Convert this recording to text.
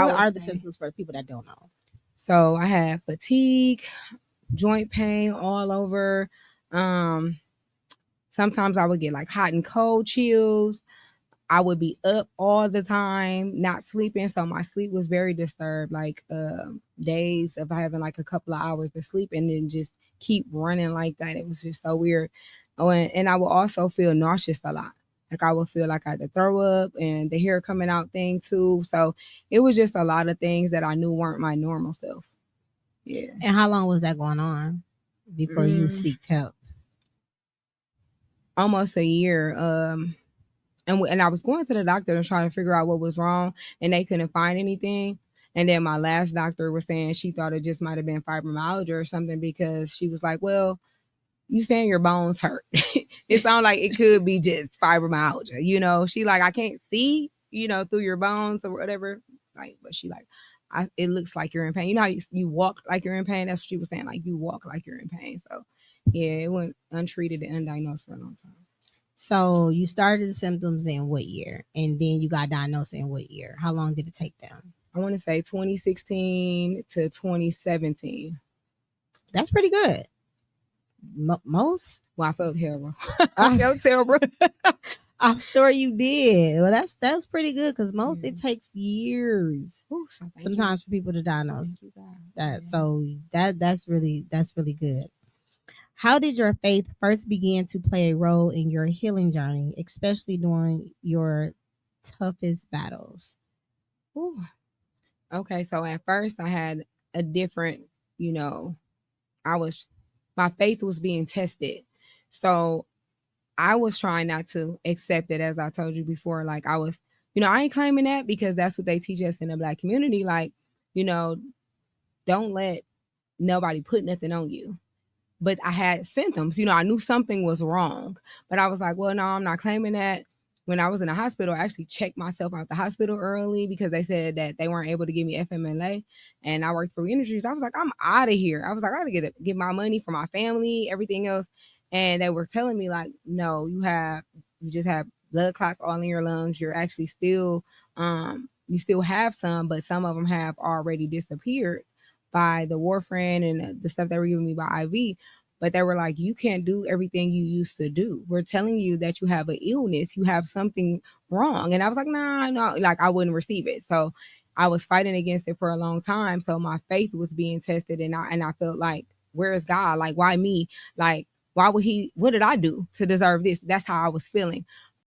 what are the symptoms for the people that don't know? So I had fatigue, joint pain all over. Sometimes I would get like hot and cold chills. I would be up all the time, not sleeping. So my sleep was very disturbed, like days of having like a couple of hours of sleep and then just keep running like that. It was just so weird. Oh, and I would also feel nauseous a lot. Like I would feel like I had to throw up and the hair coming out thing too. So it was just a lot of things that I knew weren't my normal self. Yeah. And how long was that going on before you seeked help? Almost a year. And I was going to the doctor and trying to figure out what was wrong, and they couldn't find anything. And then my last doctor was saying she thought it just might have been fibromyalgia or something because she was like, "Well, you saying your bones hurt? It sounds like it could be just fibromyalgia." You know, she like, "I can't see, through your bones or whatever." Like, but she like, it looks like you're in pain. You know how you walk like you're in pain? That's what she was saying. Like you walk like you're in pain. So yeah, it went untreated and undiagnosed for a long time. So you started the symptoms in what year? And then you got diagnosed in what year? How long did it take them? I want to say 2016 to 2017. That's pretty good. Most? Well, I felt terrible. I felt terrible. I'm sure you did. Well, that's pretty good because most it takes years. Ooh, sometimes for people to diagnose that. So that's really good. How did your faith first begin to play a role in your healing journey, especially during your toughest battles? Ooh. Okay, so at first I had a different, my faith was being tested. So I was trying not to accept it, as I told you before. Like I was, I ain't claiming that because that's what they teach us in the Black community. Like, don't let nobody put nothing on you. But I had symptoms, I knew something was wrong, but I was like, well, no, I'm not claiming that. When I was in the hospital, I actually checked myself out the hospital early because they said that they weren't able to give me FMLA, and I worked for Industries. I was like, I'm out of here. I was like, I gotta get my money for my family, everything else. And they were telling me like, no, you just have blood clots all in your lungs. You're actually still, you still have some, but some of them have already disappeared by the warfarin and the stuff they were giving me by IV. But they were like, you can't do everything you used to do. We're telling you that you have an illness, you have something wrong. And I was like, nah, no, like I wouldn't receive it. So I was fighting against it for a long time. So my faith was being tested, and I felt like, where is God? Like, why me? Like, why would he, what did I do to deserve this? That's how I was feeling.